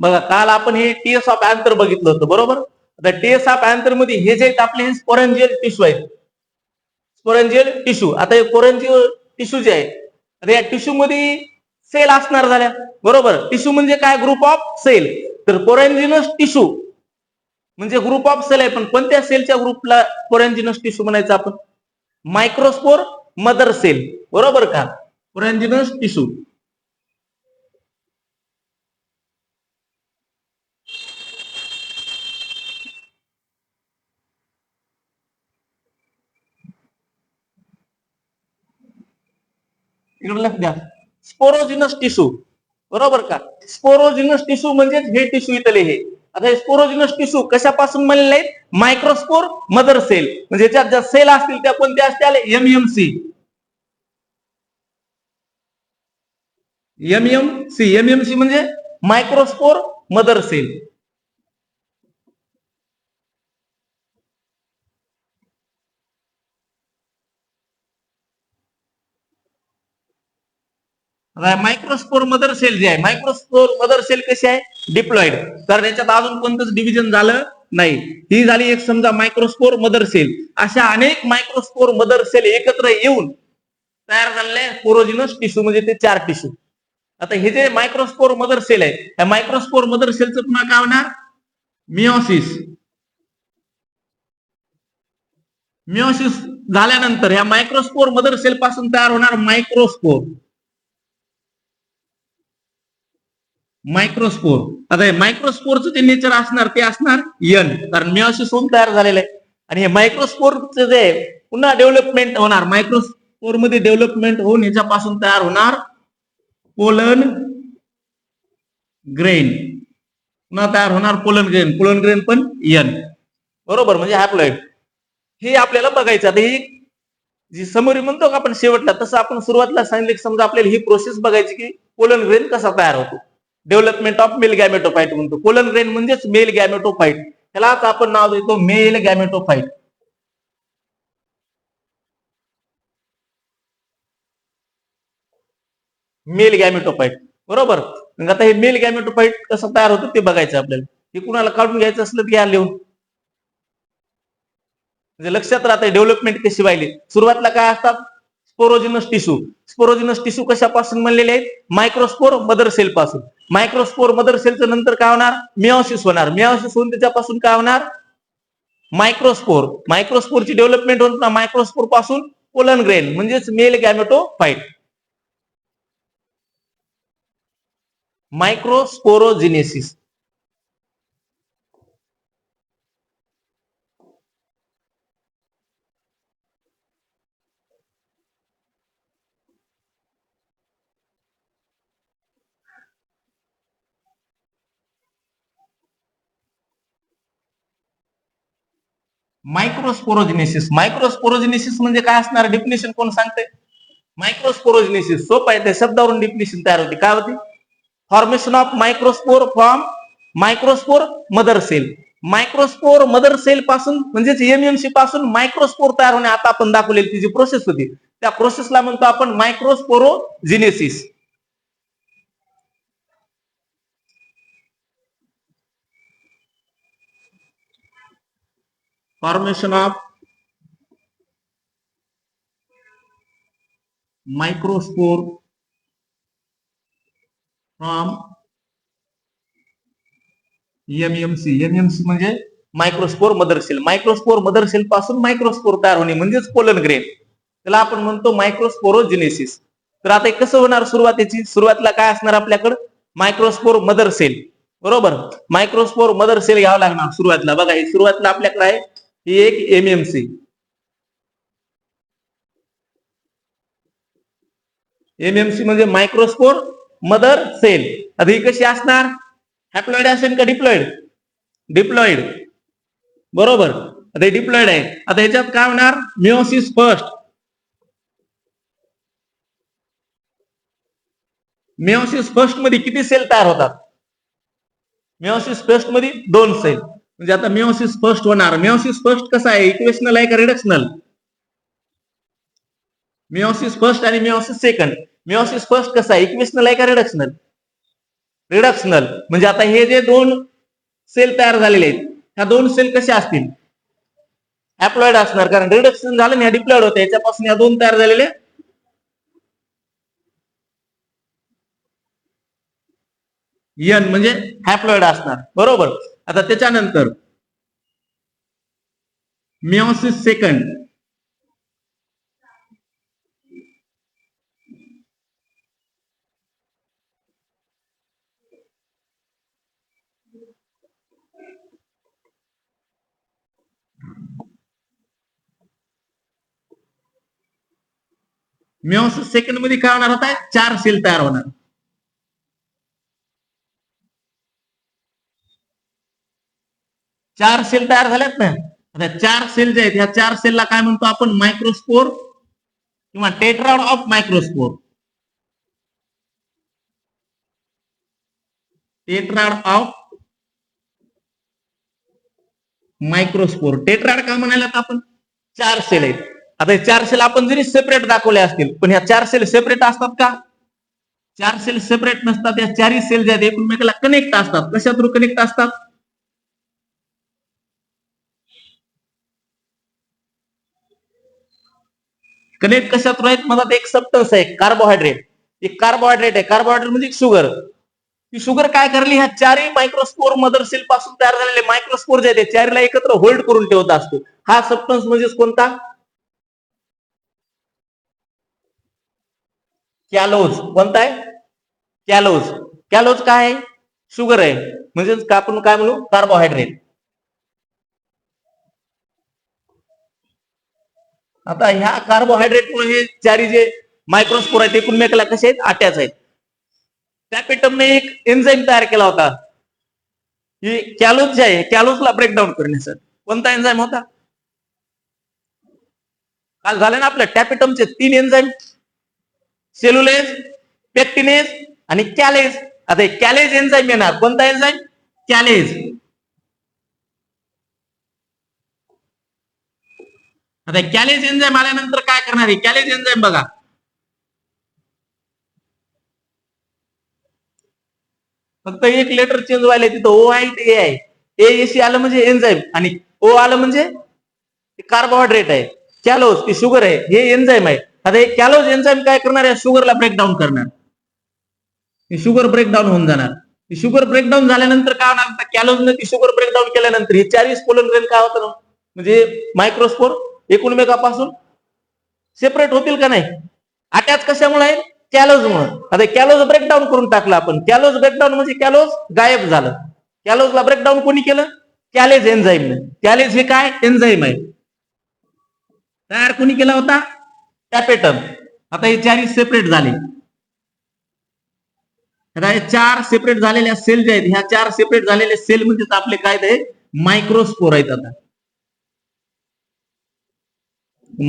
बघा काल आपण हे टीएस ऑफ अँथर बघितलं होतं बरोबर. आता टीएस ऑफ अँथर मध्ये हे जे आहेत आपले हे स्पोरेंजियल टिश्यू आहेत. Sporangial tissue. आता हे स्पोरेंजियल टिश्यू जे आहे आता या टिश्यू मध्ये सेल असणार झाल्या बरोबर. टिश्यू म्हणजे काय? Group of cell. तर स्पोरेंजिनस टिश्यू म्हणजे ग्रुप ऑफ सेल आहे, पण कोणत्या सेलच्या ग्रुपला स्पोरेंजिनस टिश्यू म्हणायचं आपण? मायक्रोस्पोर मदर सेल बरोबर का. स्पोरेंजिनस टिश्यू. इकडे लक्ष द्या. स्पोरोजिनस टिश्यू बरोबर का. स्पोरोजिनस टिश्यू म्हणजे हे टिश्यू इथले हे. आता हे स्पोरोजिनस टिश्यू कशापासून बनलेले आहेत? Microspore mother cell. म्हणजे ज्यात ज्या सेल असतील त्या कोणत्या असतील? एमएमसी. एमएमसी. एमएमसी म्हणजे microspore mother cell. Microspore mother cell जे आहे, मायक्रोस्पोर मदर सेल कशी आहे? डिप्लॉइड. कारण याच्यात अजून कोणतंच डिव्हिजन झालं नाही. ही झाली एक समजा मायक्रोस्पोर मदर सेल. अशा अनेक मायक्रोस्पोर मदर सेल एकत्र येऊन तयार झालेले स्पोरोजिनस टिश्यू म्हणजे ते 4 टिश्यू. आता हे जे मायक्रोस्पोर मदर सेल आहे त्या मायक्रोस्पोर मदर सेलचं पुन्हा काय होणार? मिओसिस. मिओसिस झाल्यानंतर या मायक्रोस्पोर मदर सेल पासून तयार होणार मायक्रोस्पोर. मायक्रोस्पोर. आता हे मायक्रोस्पोरचं जे नेचर असणार ते असणार एन. कारण मिओसिस होऊन तयार झालेलं आहे. आणि हे मायक्रोस्पोरचं जे पुन्हा डेव्हलपमेंट होणार. मायक्रोस्पोर मध्ये डेव्हलपमेंट होऊन ह्याच्यापासून तयार होणार पोलन ग्रेन. पुन्हा तयार होणार पोलन ग्रेन. पोलन ग्रेन पण एन बरोबर म्हणजे हॅप्लॉइड. हे आपल्याला बघायचं. आता ही जी समरी म्हणतो का आपण शेवटला, तसं आपण सुरुवातीला सांगितलं की समजा आपल्याला ही प्रोसेस बघायची की पोलन ग्रेन कसा तयार होतो. डेव्हलपमेंट ऑफ मेल गॅमेटोफाइट म्हणतो. पोलन ग्रेन म्हणजेच मेल गॅमेटोफाइट. त्यालाच आपण नाव देतो मेल गॅमेटोफाइट. मेल गॅमेटोफाइट बरोबर. आता हे मेल गॅमेटोफाइट कसं तयार होतं ते बघायचं आपल्याला. हे कुणाला काढून घ्यायचं असलं तर घ्या लिहून. म्हणजे लक्षात राहते डेव्हलपमेंट कशी व्हायली. सुरुवातीला काय असतात? Sporogenous tissue. स्पोरोजिनस टिश्यू कशापासून बनलेले आहेत? मायक्रोस्पोर मदर सेल पासून. मायक्रोस्पोर मदर सेलचं नंतर काय होणार? मिओसिस होणार. मिओसिस होऊन त्याच्यापासून काय होणार? मायक्रोस्पोर. मायक्रोस्पोरची डेव्हलपमेंट होत ना मायक्रोस्पोर पासून पोलन ग्रेन म्हणजेच मेल गॅमेटोफाइट. मायक्रोस्पोरोजिनेसिस. मायक्रोस्पोरोजिनेसिस. मायक्रोस्पोरोजिनेसिस म्हणजे काय असणार? डिफिनेशन कोण सांगते? मायक्रोस्पोरोजिनेसिस सोपं आहे. त्या शब्दावरून डिफिनेशन तयार होते. काय होती? Formation of microspore from microspore mother cell. Microspore mother cell पासून म्हणजेच एमएमसी पासून मायक्रोस्पोर तयार होणे. आता आपण दाखवलेली ती जी प्रोसेस होती त्या प्रोसेसला म्हणतो आपण microsporogenesis. Formation of microspore from MMC. MMC म्हणजे microspore mother cell. Microspore mother cell पासून मायक्रोस्पोर तयार होणे म्हणजेच पोलन ग्रेन. त्याला आपण म्हणतो मायक्रोस्पोरोजिनेसिस. तर आता कसं होणार सुरुवातीची? सुरुवातीला काय असणार आपल्याकडे? मायक्रोस्पोर मदर सेल बरोबर. मायक्रोस्पोर मदर सेल घ्यावं लागणार सुरुवातीला. बघा ही सुरुवातीला आपल्याकडे आहे ही एक एमएमसी. एमएमसी म्हणजे मायक्रोस्पोर मदर सेल. आता ही कशी असणार? हॅप्लॉइड असेल का डिप्लॉइड? डिप्लॉइड बरोबर. आता डिप्लॉइड आहे. आता ह्याच्यात काय होणार? Meiosis first. मिओसिस फर्स्ट मध्ये किती सेल तयार होतात? मिओसिस फर्स्ट मध्ये 2 सेल. म्हणजे आता मिओसिस फर्स्ट होणार. मिओसिस फर्स्ट कसा आहे? इक्वेशनल आहे का रिडक्शनल? मिओसिस फर्स्ट आणि मिओसिस सेकंड. मिओसिस फर्स्ट कसा आहे? इक्वेशनल आहे का रिडक्शनल? रिडक्शनल म्हणजे आता हे जे दोन सेल तयार झालेले आहेत ह्या दोन सेल कशा असतील हॅप्लॉइड असणार कारण रिडक्शन झालं ना डिप्लॉइड होते याच्यापासून या दोन तयार झालेले यन म्हणजे हॅप्लॉइड असणार बरोबर आता त्याच्यानंतर मिओसिस सेकंड मिओसिस सेकंड मध्ये काय होणार होता 4 सेल तयार होणार 4 सेल तयार झाल्यात ना आता 4 सेल जे आहेत ह्या 4 सेलला काय म्हणतो आपण मायक्रोस्पोर किंवा tetrad of microspore tetrad of microspore tetrad का म्हणायला आपण 4 सेल आहेत आता हे 4 सेल आपण जरी सेपरेट दाखवले असतील पण ह्या 4 सेल सेपरेट असतात का 4 सेल सेपरेट नसतात या 4 सेल ज्या आहेत एकमेकाला कनेक्ट असतात कशा थ्रू कनेक्ट असतात कनेक्ट कशा थ्रू आहेत मधात एक सबस्टन्स आहे कार्बोहायड्रेट एक कार्बोहायड्रेट आहे कार्बोहायड्रेट म्हणजे शुगर ती शुगर काय करली ह्या चारही मायक्रोस्पोर मदर सेल पासून तयार झालेले मायक्रोस्पोर जे आहेत चारीला एकत्र होल्ड करून ठेवत असतो हा सबस्टन्स म्हणजे कोणता कॅलोज कोणता आहे कॅलोज कॅलोज काय आहे शुगर आहे म्हणजेच आपण काय म्हणू कार्बोहायड्रेट आता ह्या कार्बोहायड्रेटमुळे हे चारी जे मायक्रोस्पोर आहेत एकमेकाला कसे आहेत आट्याच आहेत टॅपेटमने एक एन्झाईम तयार केला होता ही कॅलोज जे आहे कॅलोजला ब्रेकडाऊन करण्यासाठी कोणता एन्झाईम होता काल झालं ना आपल्या टॅपेटमचे 3 एन्झाईम सेल्युलेज पेक्टिनेज आणि कॅलेज आता कॅलेज एन्झाईम येणार कोणता एन्झाईम कॅलेज आता कॅलेज एन्झाईम आल्यानंतर काय करणार आहे कॅलेज एन्झाईम बघा फक्त एक लेटर चेंज व्हायला तिथं ओ आहे ए आहे एसी आलं म्हणजे एन्झाईम आणि ओ आलं म्हणजे कार्बोहायड्रेट आहे कॅलोज ती शुगर आहे हे एन्झाईम आहे आता हे कॅलोज एन्झाईम काय करणार आहे शुगरला ब्रेकडाऊन करणार शुगर ब्रेकडाऊन होऊन जाणार शुगर ब्रेकडाऊन झाल्यानंतर काय होणार कॅलोजने ती शुगर ब्रेकडाऊन केल्यानंतर हे 40 पोलन ग्रेन काय होतं म्हणजे मायक्रोस्पोर एकूणमेकापासून सेपरेट होतील का नाही अटॅच कशामुळे आहे कॅलोजमुळे आता कॅलोज ब्रेकडाऊन करून टाकलं आपण कॅलोज ब्रेकडाऊन म्हणजे कॅलोज गायब झालं कॅलोजला ब्रेकडाऊन कोणी केलं कॅलेज एन्झाईमने कॅलेज हे काय एन्झाईम आहे तयार कोणी केला होता टॅपेटम आता हे 4 सेपरेट झाले आता हे 4 सेपरेट झालेल्या सेल जे आहेत ह्या 4 सेपरेट झालेल्या सेल म्हणजे आपले काय ते मायक्रोस्पोर आहेत आता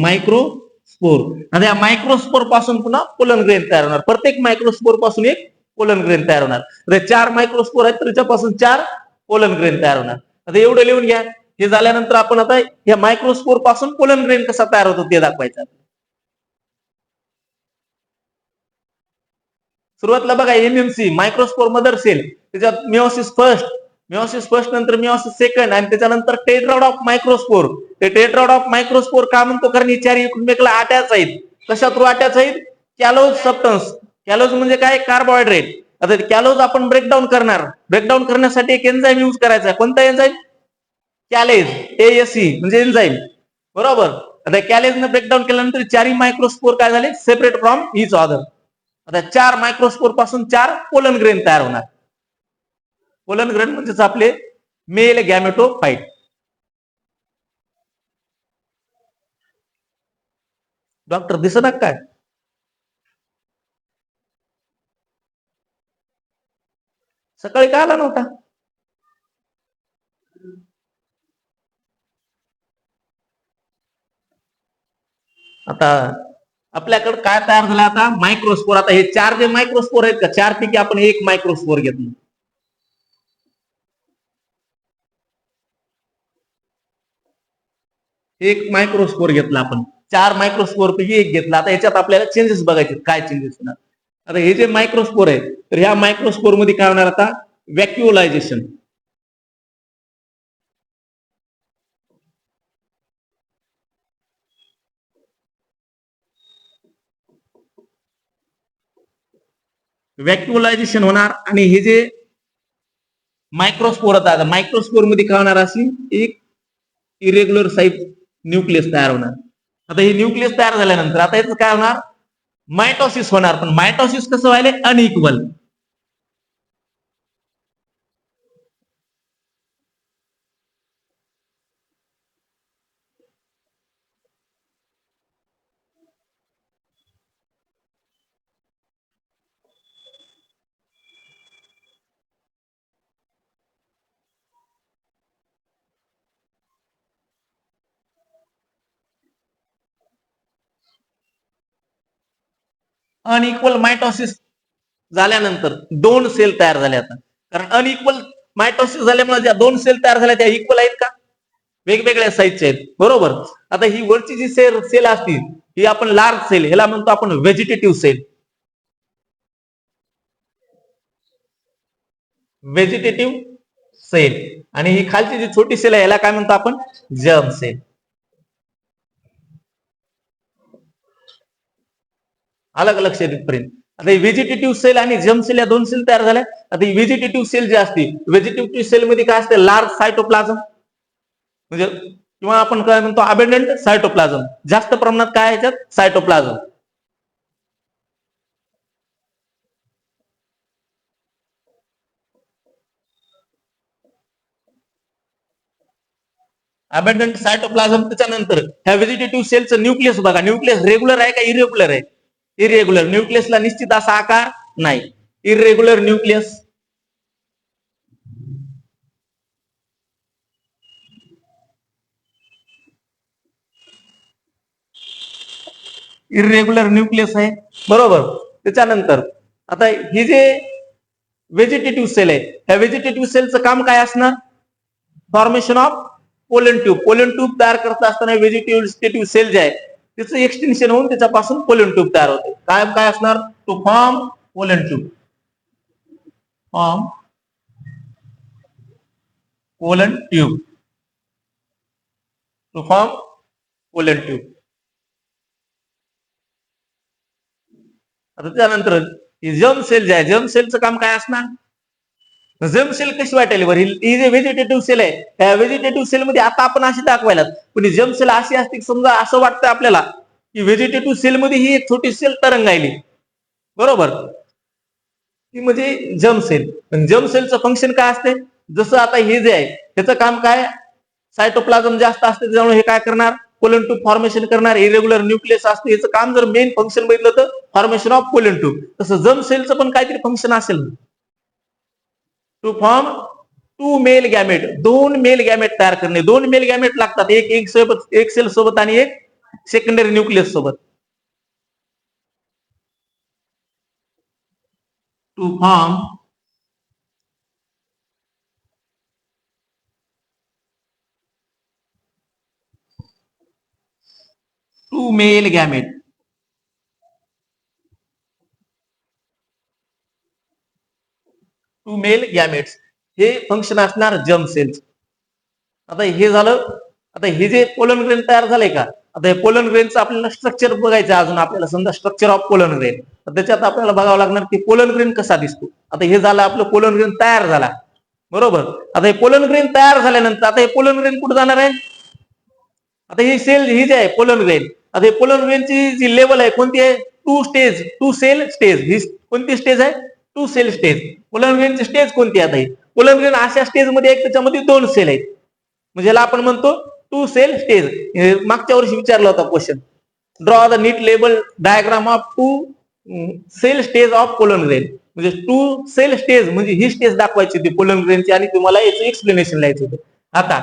मायक्रोस्पोर आता या मायक्रोस्पोर पासून पुन्हा पोलन ग्रेन तयार होणार प्रत्येक मायक्रोस्पोर पासून एक पोलन ग्रेन तयार होणार 4 मायक्रोस्पोर आहेत त्याच्यापासून 4 पोलन ग्रेन तयार होणार आता एवढं लिहून घ्या हे झाल्यानंतर आपण आता या मायक्रोस्पोर पासून पोलन ग्रेन कसा तयार होतो ते दाखवायचं सुरुवातीला बघा एमएमसी मायक्रोस्पोर मदर सेल त्याच्यात मिओसिस फर्स्ट नंतर मिओसिस सेकंड आणि त्याच्यानंतर टेट्राड ऑफ मायक्रोस्पोर ते टेट्राड ऑफ मायक्रोस्पोर का म्हणतो कारण ही चार एकमेकाला अटॅच आहेत कशा थ्रू अटॅच आहेत कॅलोज सबस्टन्स कॅलोज म्हणजे काय कार्बोहायड्रेट आता कॅलोज आपण ब्रेकडाऊन करण्यासाठी एक एन्झाईम यूज करायचा कोणता एन्झाईम कॅलेज एएससी म्हणजे एन्झाईम बरोबर आता कॅलेजने ब्रेकडाऊन केल्यानंतर चारही मायक्रोस्पोर काय झाले सेपरेट फ्रॉम इच अदर आता 4 मायक्रोस्पोर पासून 4 पोलन ग्रेन तयार होणार पोलन ग्रेन म्हणजेच आपले मेल गॅमेटोफाइट डॉक्टर दिसणार काय सकाळी काय आला नव्हता आता आपल्याकडे काय तयार झालं आता मायक्रोस्पोर आता हे 4 जे मायक्रोस्पोर आहेत का 4 पैकी आपण एक मायक्रोस्पोर घेतलं एक मायक्रोस्पोर घेतला आपण 4 मायक्रोस्पोर पैकी एक घेतला आता याच्यात आपल्याला चेंजेस बघायचे काय चेंजेस होणार आता हे जे मायक्रोस्पोर आहे, तर ह्या मायक्रोस्पोर मध्ये काय होणार आता? व्हॅक्युलायझेशन. व्हॅक्युलायझेशन होणार आणि हे जे मायक्रोस्पोर आता मायक्रोस्पोर मध्ये काय होणार अशी एक इरेग्युलर साईज न्यूक्लियस तयार होणार. आता हे न्यूक्लियस तयार झाल्यानंतर आता याचं काय होणार? मायटॉसिस होणार. पण मायटॉसिस कसं व्हायला? अनइक्वल. अनइक्वल मायटॉसिस झाल्यानंतर दोन सेल तयार झाल्या आता. कारण अनइक्वल मायटॉसिस झाल्यामुळे ज्या दोन सेल तयार झाल्या त्या इक्वल आहेत का? वेगवेगळ्या साईजचे आहेत, बरोबर. आता ही वरची जी सेल असतील ही आपण लार्ज सेल, ह्याला म्हणतो आपण व्हेजिटेटिव्ह सेल. Vegetative cell. आणि ही खालची जी छोटी सेल आहे याला काय म्हणतो आपण? Germ cell. अलग लक्षात येतपर्यंत. आता ही व्हेजिटेटिव्ह सेल आणि जर्म सेल या दोन सेल तयार झाल्या. आता ही व्हेजिटेटिव्ह सेल जी असते, व्हेजिटेटिव्ह सेल मध्ये काय असते? लार्ज सायटोप्लाझम, म्हणजे किंवा आपण काय म्हणतो अबेंडंट सायटोप्लाझम. जास्त प्रमाणात काय ह्याच्यात? सायटोप्लाझम. अबेंडंट सायटोप्लाझम. त्याच्यानंतर ह्या व्हेजिटेटिव्ह सेलचं न्यूक्लियस बघा. न्यूक्लियस रेग्युलर आहे का इरेग्युलर आहे? इरेग्युलर. न्यूक्लियसला निश्चित असा आकार नाही. Irregular nucleus. इरेग्युलर न्यूक्लियस आहे, बरोबर. त्याच्यानंतर आता ही जे व्हेजिटेटिव्ह सेल आहे, ह्या व्हेजिटेटिव्ह सेलचं काम काय असणार? Formation of pollen tube. Pollen tube तयार करत असताना व्हेजिटेटिव्ह सेल जे आहे त्याचं एक्सटेन्शन होऊन त्याच्यापासून पोलन ट्यूब तयार होते. काय काय असणार? To form pollen tube. Form pollen tube. To form pollen tube. आता त्यानंतर जर्म सेल जे आहे, जर्म सेलचं काम काय असणार? जर्म सेल कशी वाटेल बरं? ही जे व्हेजिटेटिव्ह सेल आहे त्या व्हेजिटेटिव्ह सेल मध्ये आता आपण अशी दाखवायला, पण जर्म सेल अशी असते की समजा असं वाटतं आपल्याला की व्हेजिटेटिव्ह सेल मध्ये ही एक छोटी सेल तरंगायली, बरोबर. ती म्हणजे जर्म सेल. पण जर्म सेलचं फंक्शन काय असते? जसं आता हे जे आहे त्याचं काम काय? सायटोप्लाझम जास्त असते त्याच्यामुळे हे काय करणार? पोलन ट्यूब फॉर्मेशन करणार. इरेग्युलर न्यूक्लियस असते, याचं काम जर मेन फंक्शन बघितलं तर फॉर्मेशन ऑफ पोलन ट्यूब. तसं जर्म सेलचं पण काहीतरी फंक्शन असेल. To form two male gamete. दोन मेल गॅमेट तयार करणे. दोन मेल गॅमेट लागतात, एक एक सोबत, एक सेल सोबत आणि एक सेकंडरी न्यूक्लियस सोबत. To form two male gamete. Two male gametes हे फंक्शन असणार जर्म सेल्स. आता हे झालं. आता हे जे पोलन ग्रेन तयार झालंय का? आता हे पोलन ग्रेनचं आपल्याला स्ट्रक्चर बघायचं अजून आपल्याला. समजा स्ट्रक्चर ऑफ पोलन ग्रेन, तर त्याच्यात आपल्याला बघावं लागणार की पोलन ग्रेन कसा दिसतो. आता हे झालं आपलं पोलन ग्रेन तयार झाला, बरोबर. आता हे पोलन ग्रेन तयार झाल्यानंतर आता हे पोलन ग्रेन कुठे जाणार आहे? आता ही सेल ही जे आहे पोलन ग्रेन, आता हे पोलन ग्रेनची जी लेवल आहे कोणती आहे? Two stage, two cell stage. ही कोणती स्टेज आहे? Two cell stage. पोलन ग्रेनची स्टेज कोणती आहे? आता ही पोलन ग्रेन अशा स्टेज मध्ये एक त्याच्यामध्ये दोन सेल आहेत, म्हणजे याला आपण म्हणतो टू सेल स्टेज. मागच्या वर्षी विचारला होता question. Draw the neat label diagram of two cell stage of pollen grain. म्हणजे टू सेल स्टेज म्हणजे ही स्टेज दाखवायची होती पोलन ग्रेनची आणि तुम्हाला याचं एक्सप्लेनेशन लिहायचं होतं. आता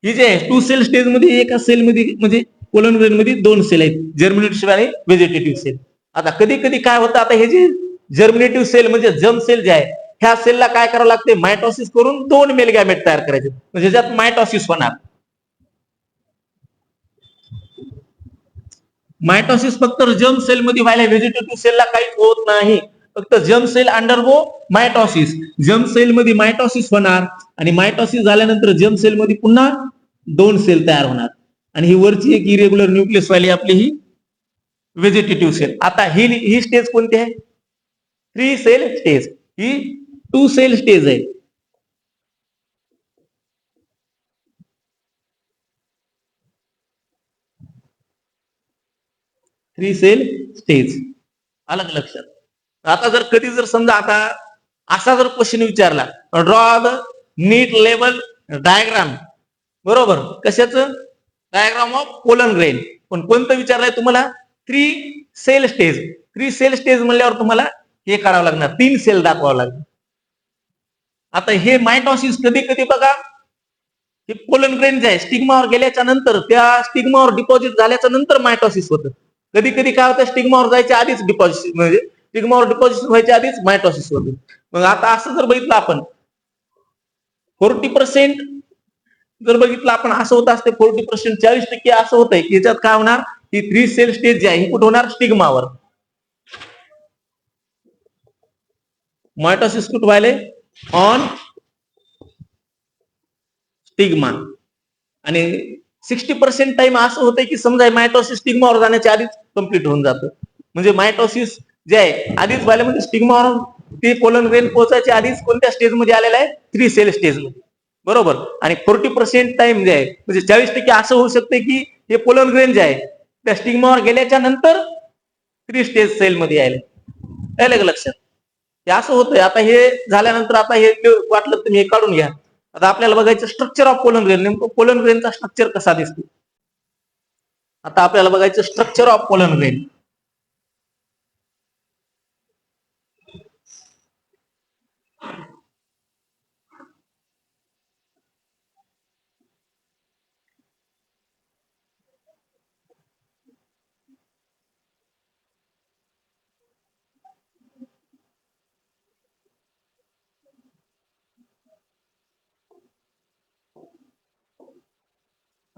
ही जे आहे टू सेल स्टेज मध्ये एका सेल मध्ये म्हणजे पोलन ग्रेन मध्ये दोन सेल आहेत, जर्मिनेटिव्ह सेल आणि व्हेजिटेटिव्ह सेल. आता कधी कधी काय होतं? आता हे जे जर्मिनेटिव्ह सेल म्हणजे जर्म सेल जे आहे ह्या सेलला काय करावं लागते? मायटॉसिस करून दोन मेल गॅमेट तयार करायचे, म्हणजे ज्यात मायटॉसिस होणार. मायटॉसिस फक्त जर्म सेल मध्ये व्हायला, व्हेजिटेटिव्ह सेलला काहीच होत नाही. फक्त germ cell undergo mitosis. Germ cell मध्ये मायटॉसिस होणार आणि मायटॉसिस झाल्यानंतर जर्म सेल मध्ये पुन्हा 2 सेल तयार होणार आणि ही वरची एक इरेग्युलर न्यूक्लियस वाली आपली ही व्हेजिटेटिव्ह सेल. आता ही स्टेज कोणती आहे? 3 सेल स्टेज. ही 2 सेल स्टेज आहे. Three cell stage. अलग लक्षात. आता जर कधी जर समजा आता असा जर क्वेश्चन विचारला, ड्रॉ द नीट लेवल डायग्राम, बरोबर, कशाचं? Diagram of pollen grain. पण कोणतं विचारलंय तुम्हाला? 3 सेल स्टेज. 3 सेल स्टेज म्हणल्यावर तुम्हाला हे करावं लागणार, 3 सेल दाखवावं लागणार. आता हे मायटॉसिस कधी कधी बघा, हे पोलन ग्रेन जे आहे स्टिग्मावर गेल्याच्या नंतर, त्या स्टिग्मावर डिपॉझिट झाल्याच्या नंतर मायटॉसिस होतं. कधी कधी काय होतं, स्टिग्मावर जायच्या आधीच डिपॉझिट, म्हणजे स्टिग्मावर डिपॉझिट व्हायच्या आधीच मायटॉसिस होते. मग आता असं जर बघितलं आपण, 40% जर बघितलं आपण, असं होत असते 40%, 40% असं होतंय की याच्यात काय होणार, ही 3 सेल स्टेज जी आहे ही कुठे होणार? स्टिग्मावर. मायटॉसिस कुठे व्हायले? On stigma. आणि 60% टाइम असं होतंय की समजा मायटॉसिस स्टिग्मावर जाण्याच्या आधीच कम्प्लीट होऊन जातं. म्हणजे मायटॉसिस जे आहे आधीच व्हायला, म्हणजे स्टिग्मावर ते पोलन ग्रेन पोहोचायच्या आधीच कोणत्या स्टेज मध्ये आलेला आहे? 3 सेल स्टेज मध्ये, बरोबर. आणि 40% टाइम जे आहे, म्हणजे 40% असं होऊ शकते की हे पोलन ग्रेन जे आहे त्या स्टिग्मावर गेल्याच्या नंतर 3 स्टेज सेल मध्ये यायला लक्षात. हे असं होतंय. आता हे झाल्यानंतर आता हे वाटलं तुम्ही हे काढून घ्या. आता आपल्याला बघायचं स्ट्रक्चर ऑफ पोलन ग्रेन. नेमकं पोलन ग्रेनचा स्ट्रक्चर कसा दिसतो? आता आपल्याला बघायचं structure of pollen grain.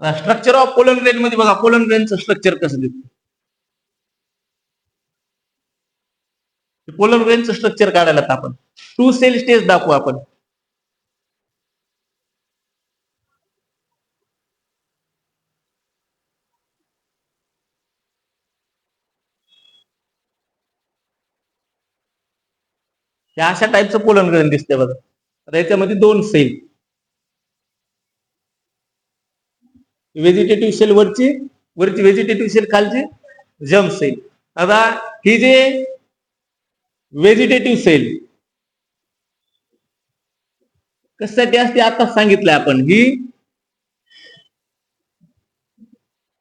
Structure of pollen grain मध्ये बघा, पोलन ग्रेनचं स्ट्रक्चर कसं दिसतं. पोलन ग्रेनचं स्ट्रक्चर काढायला आपण 2 सेल स्टेज दाखवू आपण. या अशा टाईपचं पोलन ग्रेन दिसते बघा. आता याच्यामध्ये 2 सेल, व्हेजिटेटिव्ह सेल वरची व्हेजिटेटिव्ह सेल खालची जर्म सेल. आता ही जे व्हेजिटेटिव्ह सेल कशासाठी असते आता सांगितलंय आपण. ही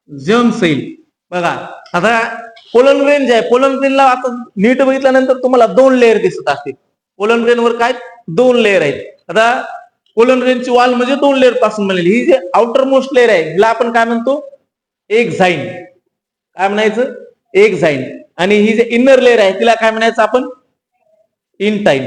जर्म सेल बघा. आता पोलन ग्रेन जे आहे, पोलन ग्रेनला आता नीट बघितल्यानंतर तुम्हाला 2 लेअर दिसत असतील. पोलन ग्रेनवर काय 2 लेअर आहेत. आता पोलन ग्रेनची वॉल म्हणजे 2 लेअर पासून बनलेली. ही जे आउटर मोस्ट लेअर आहे हिला आपण काय म्हणतो? एक्झाईन. काय म्हणायचं? एक्झाईन. आणि ही जे इनर लेअर आहे तिला काय म्हणायचं आपण? इंटाईन.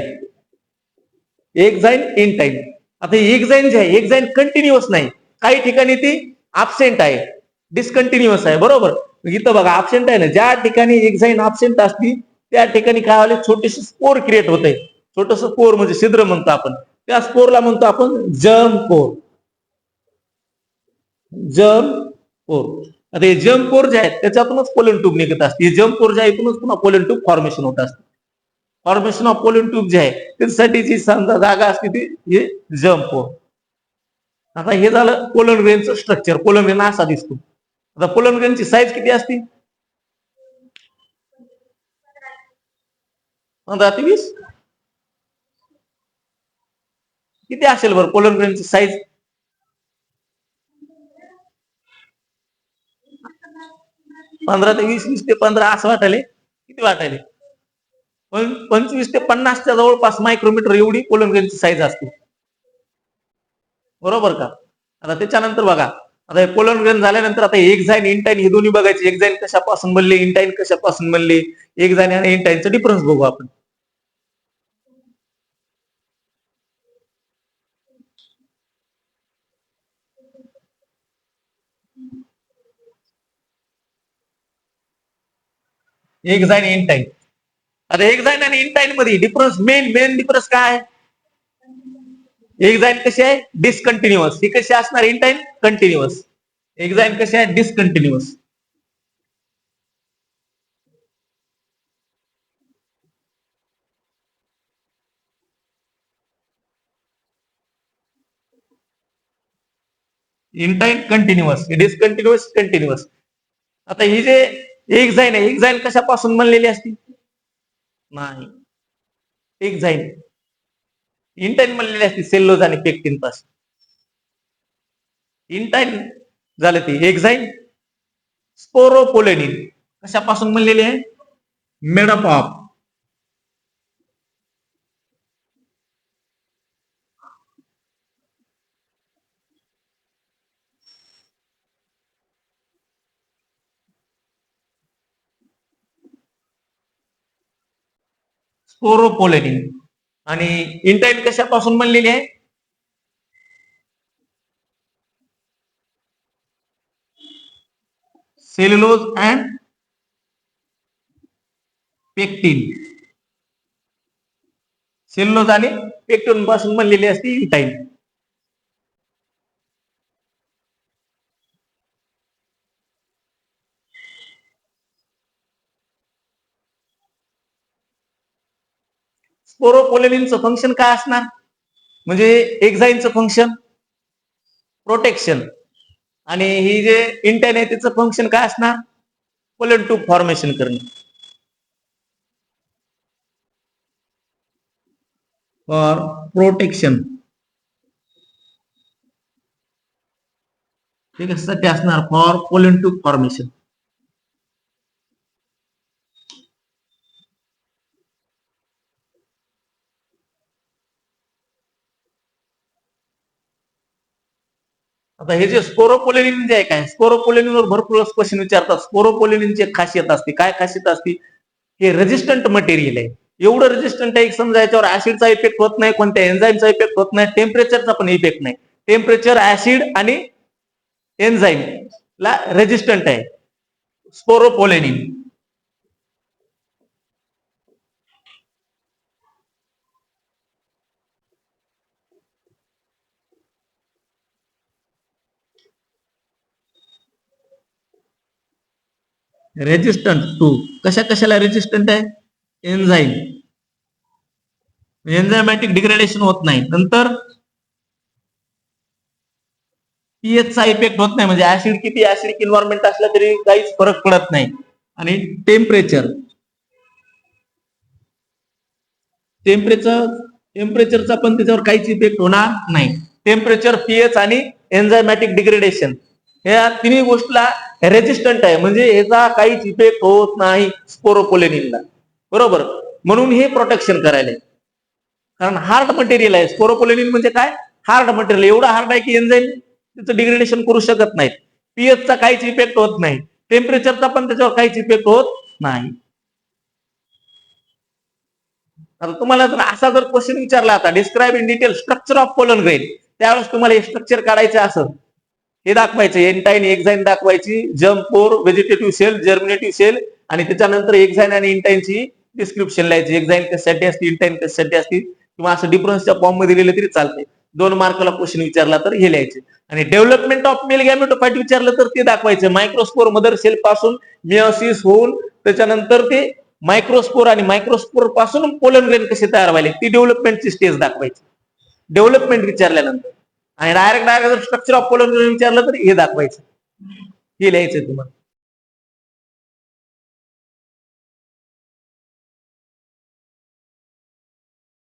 एक्झाईन, इंटाईन. आता एक्झाईन जे आहे, एक्झाईन कंटिन्युअस नाही, काही ठिकाणी ती ऍब्सेंट आहे, डिस्कंटिन्युअस आहे, बरोबर. इथं बघा ऍब्सेंट आहे ना, ज्या ठिकाणी एक्झाईन ऍब्सेंट असती त्या ठिकाणी काय व्हायला, छोटेसे स्पोर क्रिएट होते. छोटस पोर म्हणजे छिद्र म्हणतो आपण, त्या स्पोरला म्हणतो आपण जर्म पोर. जर्म पोर. आता हे जर्म पोर जे आहेत त्याच्यातूनच पोलन ट्यूब निघत असते. हे जर्म पोर जे आहे इथूनच पुन्हा पोलन ट्यूब फॉर्मेशन होत असते. फॉर्मेशन ऑफ पोलन ट्यूब जे आहे त्यासाठी जी समजा जागा असते ती हे जर्म पोर. आता हे झालं पोलन ग्रेनचं स्ट्रक्चर. पोलन ग्रेन असा दिसतो. आता पोलन ग्रेनची साईज किती असते? 15 ते 20. किती असेल बरं पोलन ग्रेनची साईज? 15 ते 20, 20 ते 15 असं वाटायले. किती वाटायले? पण 25 ते 50च्या जवळपास मायक्रोमीटर एवढी पोलन ग्रेनची साईज असते, बरोबर का. आता त्याच्यानंतर बघा, आता हे पोलन ग्रेन झाल्यानंतर आता एक्झाईन, इंटाईन हे दोन्ही बघायचे. एक्झाईन कशापासून बनले, इंटाईन कशापासून बनले. एक्झाईन आणि इंटाईनचं डिफरन्स बघू आपण. एक्झाईन इंटाईन. आता एक्झाईन आणि इंटाईन मध्ये डिफरन्स मेन डिफरन्स काय? एक्झाईन कशी आहे? डिसकंटिन्युअस. ही कशी असणार? इंटाईन कंटिन्युअस. एक्झाईन कशी आहे? Discontinuous. Intine continuous, discontinuous, continuous. आता ही जे एक्झाईन आहे, एक्झाईन कशापासून बनलेली असते? नाही, एक्झाईन इंटाईन बनलेली असते सेल्युलोज आणि पेक्टिन पासून. इंटाईन झालं ती एक्झाईन. स्पोरोपोलेनिन कशापासून बनलेली आहे? Made up of sporopollenin. आणि इंटाईन कशापासून बनलेली आहे? Cellulose and pectin. सेल्युलोज आणि पेक्टिन पासून बनलेली असते इंटाईन. स्पोरोपोलेनिनचं फंक्शन काय असणार? म्हणजे एक्झाईनचं फंक्शन प्रोटेक्शन, आणि ही जे इंटाईन आहे त्याचं फंक्शन काय असणार? पोलन ट्यूब फॉर्मेशन करणे. For protection. ते कशासाठी असणार? For pollen tube formation. आता हे जे स्पोरोपोलेनिन जे आहे काय, स्पोरोपोलेनिनवर भरपूर क्वेश्चन विचारतात. स्पोरोपोलेनिनची एक खासियत असते. काय खासियत असते? हे रेजिस्टंट मटेरियल आहे. एवढं रेजिस्टंट आहे, समजा याच्यावर ऍसिडचा इफेक्ट होत नाही, कोणत्या एन्झाईमचा इफेक्ट होत नाही, टेम्परेचरचा पण इफेक्ट नाही. टेम्परेचर, ऍसिड आणि एन्झाईम ला रेजिस्टंट आहे स्पोरोपोलेनिन. रेजिस्टंट टू कशाला रेजिस्टंट आहे? एन्झाईम. एन्झायमॅटिक डिग्रेडेशन होत नाही. नंतर पीएच चा इफेक्ट होत नाही, म्हणजे ऍसिड किती ऍसिडिक एन्व्हायरमेंट असलं तरी काहीच फरक पडत नाही. आणि टेम्परेचरचा पण त्याच्यावर काहीच इफेक्ट होणार नाही. टेम्परेचर, पीएच आणि एन्झायमॅटिक डिग्रेडेशन या तिन्ही गोष्टीला रेजिस्टंट आहे, म्हणजे याचा काहीच इफेक्ट होत नाही स्पोरोपोलेनिनला. बरोबर. म्हणून हे प्रोटेक्शन करायला, कारण हार्ड मटेरियल आहे. स्पोरोपोलेनिन म्हणजे काय? Hard material. एवढं हार्ड आहे की एन्झाईम त्याचं डिग्रेडेशन करू शकत नाहीत. पीएचचा काहीच इफेक्ट होत नाही. टेम्परेचरचा पण त्याच्यावर काहीच इफेक्ट होत नाही. आता तुम्हाला जर असा जर क्वेश्चन विचारला, आता describe in detail structure of pollen grain, त्यावेळेस तुम्हाला हे स्ट्रक्चर काढायचं असं हे दाखवायचं. एन्टाईन, एक्झाईन दाखवायची, जम्प पोर, व्हेजिटेटिव्ह सेल, जर्मिनेटिव्ह सेल, आणि त्याच्यानंतर एक्झाईन आणि इंटाईनची डिस्क्रिप्शन लिहायची. एक्झाईन कशासाठी असते, इंटाईन कशासाठी असते, किंवा असं डिफरन्सच्या फॉर्म मध्ये लिहिलं तरी चालते. 2 मार्काला क्वेश्चन विचारला तर हे लिहायचे. आणि डेव्हलपमेंट ऑफ मेल गॅमेटोफाइट विचारलं तर ते दाखवायचं. मायक्रोस्पोर मदर सेल पासून मियोसिस होऊन त्याच्यानंतर ते मायक्रोस्पोर, आणि मायक्रोस्पोर पासून पोलन ग्रेन कसे तयार व्हायले ती डेव्हलपमेंटची स्टेज दाखवायची. डेव्हलपमेंट विचारल्यानंतर. आणि डायरेक्ट जर स्ट्रक्चर ऑफ पोलन ग्रेन विचारलं तर हे दाखवायचं. हे लिहायचं तुम्हाला.